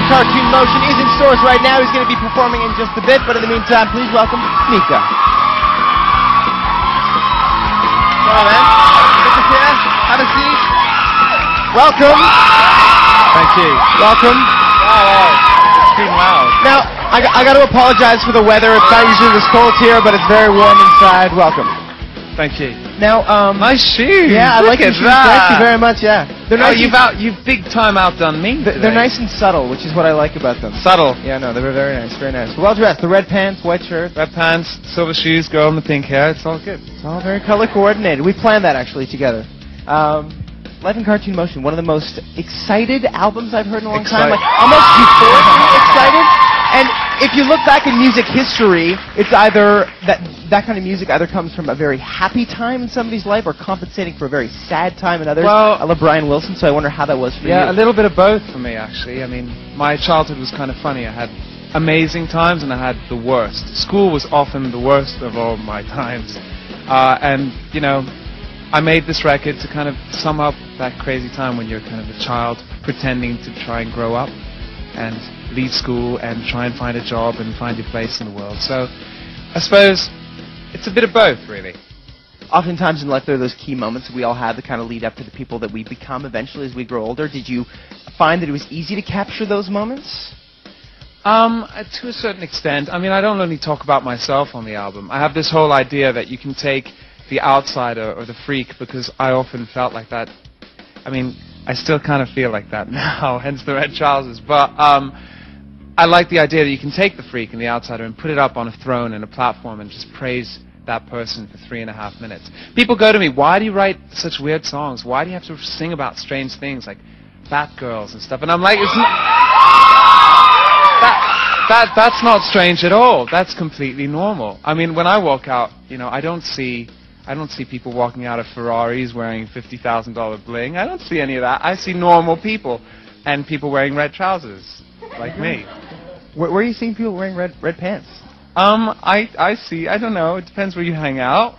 Cartoon Motion is in stores right now. He's going to be performing in just a bit, but in the meantime, please welcome Mika. Hello, man. Good to see you. Have a seat. Welcome. Thank you. Welcome. Wow, it's been loud. Now, I got to apologize for the weather. It's not usually this cold here, but it's very warm inside. Welcome. Thank you. Now, nice shoes. Yeah, I like your shoes. Thank you very much. Yeah, they're nice. You've big time outdone me. They're nice and subtle, which is what I like about them. Subtle. Yeah, no, they're very nice, very nice. Well dressed. The red pants, white shirt. Red pants, silver shoes, girl in the pink hair. It's all good. It's all very color coordinated. We planned that actually together. Life in Cartoon Motion, one of the most excited albums I've heard in a long time. Like almost euphorically excited. And if you look back in music history, it's either that kind of music either comes from a very happy time in somebody's life or compensating for a very sad time in others. Well, I love Brian Wilson, so I wonder how that was for you. Yeah, a little bit of both for me, actually. I mean, my childhood was kind of funny. I had amazing times and I had the worst. School was often the worst of all my times. And, you know, I made this record to kind of sum up that crazy time when you're kind of a child pretending to try and grow up and leave school and try and find a job and find your place in the world. So I suppose it's a bit of both, really. Oftentimes in life there are those key moments that we all have that kind of lead up to the people that we become eventually as we grow older. Did you find that it was easy to capture those moments? To a certain extent. I mean, I don't only talk about myself on the album. I have this whole idea that you can take the outsider or the freak, because I often felt like that. I mean, I still kind of feel like that now, hence the red trousers. But I like the idea that you can take the freak and the outsider and put it up on a throne and a platform and just praise that person for 3.5 minutes. People go to me, why do you write such weird songs? Why do you have to sing about strange things like Batgirls and stuff? And I'm like, it's not, that's not strange at all. That's completely normal. I mean, when I walk out, you know, I don't see people walking out of Ferraris wearing $50,000 bling. I don't see any of that. I see normal people and people wearing red trousers, like me. Where are you seeing people wearing red pants? I see. I don't know. It depends where you hang out.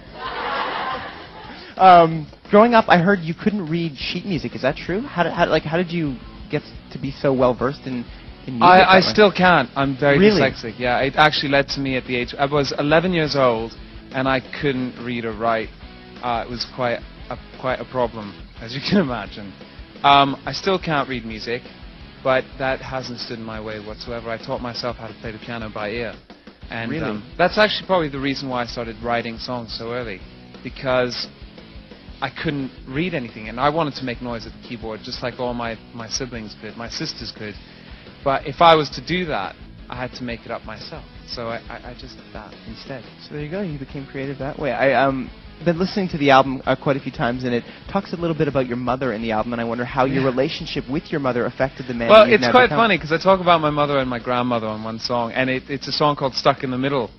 Growing up, I heard you couldn't read sheet music. Is that true? How did you get to be so well versed in music? I still can't. I'm very really? dyslexic. Yeah, it actually led to me at the age. I was 11 years old. And I couldn't read or write. It was quite a problem, as you can imagine. I still can't read music, but that hasn't stood in my way whatsoever. I taught myself how to play the piano by ear. And really? That's actually probably the reason why I started writing songs so early, because I couldn't read anything, and I wanted to make noise at the keyboard, just like all my siblings could, my sisters could. But if I was to do that, I had to make it up myself. So I just did that instead. So there you go. You became creative that way. I've been listening to the album quite a few times, and it talks a little bit about your mother in the album, and I wonder how your relationship with your mother affected the man. Well, it's quite funny, because I talk about my mother and my grandmother on one song, and it's a song called Stuck in the Middle,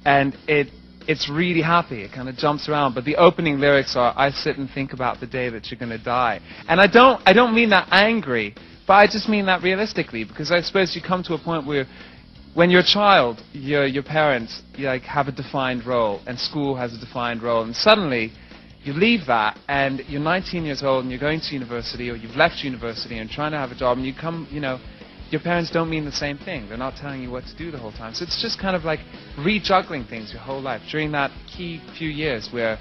and it's really happy. It kind of jumps around, but the opening lyrics are, I sit and think about the day that you're going to die. And I don't mean that angry, but I just mean that realistically, because I suppose you come to a point where when you're a child, your parents like have a defined role, and school has a defined role, and suddenly you leave that, and you're 19 years old, and you're going to university, or you've left university and trying to have a job, and you come, you know, your parents don't mean the same thing. They're not telling you what to do the whole time. So it's just kind of like rejuggling things your whole life during that key few years where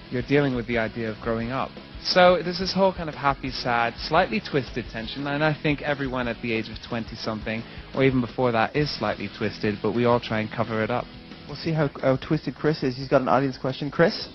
you're dealing with the idea of growing up. So there's this whole kind of happy, sad, slightly twisted tension, and I think everyone at the age of 20-something, or even before that, is slightly twisted, but we all try and cover it up. We'll see how twisted Chris is. He's got an audience question. Chris?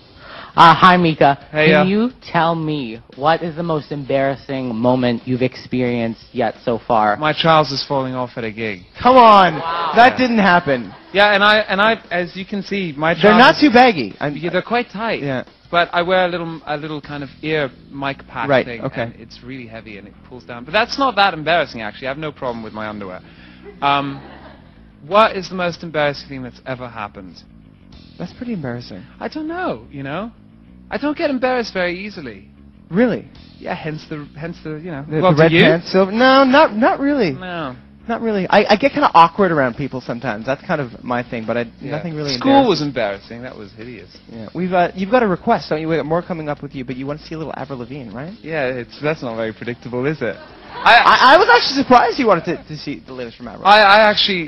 Hi, Mika. Hey, Can you tell me what is the most embarrassing moment you've experienced yet so far? My trousers falling off at a gig. Come on! Wow. That didn't happen. Yeah, and I, as you can see, my trousers... They're not too baggy. Yeah, they're quite tight. Yeah. But I wear a little kind of ear mic pack thing, and it's really heavy and it pulls down. But that's not that embarrassing, actually. I have no problem with my underwear. What is the most embarrassing thing that's ever happened? That's pretty embarrassing. I don't know, you know? I don't get embarrassed very easily. Really? Yeah, hence the you know. The red pants, silver. No, not really. No. Not really. I get kind of awkward around people sometimes. That's kind of my thing, but nothing really. School was embarrassing. That was hideous. Yeah. You've got a request, don't you? We got more coming up with you, but you want to see a little Avril Lavigne, right? Yeah, that's not very predictable, is it? I was actually surprised he wanted to see the latest from Matt Rife.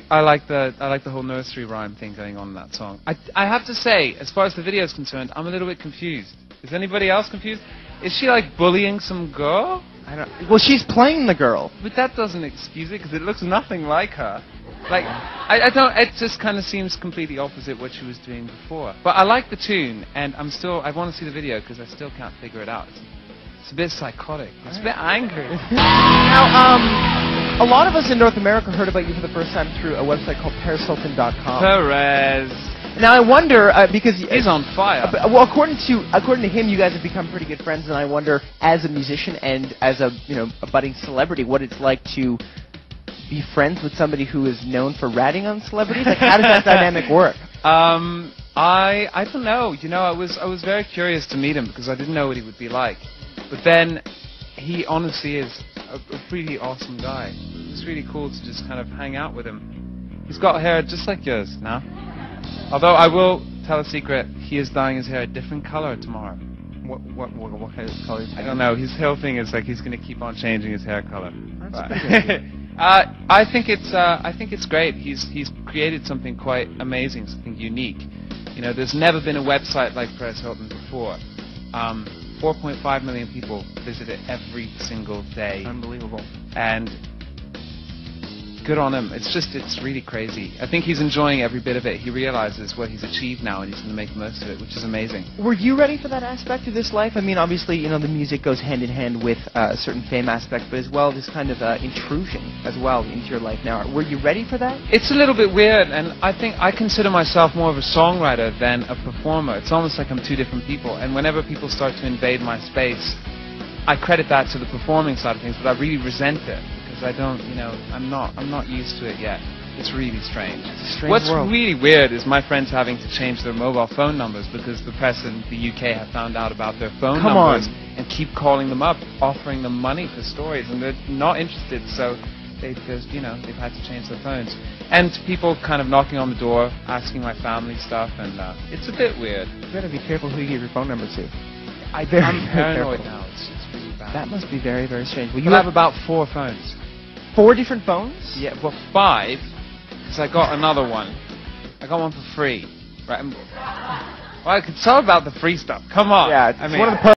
I like the whole nursery rhyme thing going on in that song. I have to say, as far as the video is concerned, I'm a little bit confused. Is anybody else confused? Is she like bullying some girl? I don't. Well, she's playing the girl. But that doesn't excuse it because it looks nothing like her. Like I don't. It just kind of seems completely opposite what she was doing before. But I like the tune, and I want to see the video because I still can't figure it out. It's a bit psychotic. It's a bit angry. Now, a lot of us in North America heard about you for the first time through a website called PerezHilton.com. Perez. Now I wonder because he's on fire. Well, according to him, you guys have become pretty good friends, and I wonder, as a musician and as a budding celebrity, what it's like to be friends with somebody who is known for ratting on celebrities. Like, how does that dynamic work? I don't know. I was very curious to meet him because I didn't know what he would be like. But then, he honestly is a pretty awesome guy. It's really cool to just kind of hang out with him. He's got hair just like yours, no? Although I will tell a secret, he is dyeing his hair a different color tomorrow. What kind of color? I don't know. His whole thing is like he's going to keep on changing his hair color. That's I think it's great. He's created something quite amazing, something unique. There's never been a website like Perez Hilton before. 4.5 million people visit it every single day. Unbelievable. And good on him. It's really crazy. I think he's enjoying every bit of it. He realizes what he's achieved now, and he's going to make the most of it, which is amazing. Were you ready for that aspect of this life? I mean, obviously, the music goes hand in hand with a certain fame aspect, but as well, this kind of intrusion as well into your life now. Were you ready for that? It's a little bit weird, and I think I consider myself more of a songwriter than a performer. It's almost like I'm two different people, and whenever people start to invade my space, I credit that to the performing side of things, but I really resent it. I don't, I'm not used to it yet. It's really strange. It's a strange What's world. really weird is my friends having to change their mobile phone numbers because the press in the UK have found out about their phone numbers and keep calling them up, offering them money for stories, and they're not interested. So they've had to change their phones. And people kind of knocking on the door, asking my family stuff, and it's a bit weird. You better be careful who you give your phone number to. I'm paranoid now. It's really bad. That must be very, very strange. Well, you have about 4 phones. 4 different phones? Yeah, well, 5, because I got another one. I got one for free. Right? Well, I could tell about the free stuff. Come on. Yeah, it's one of the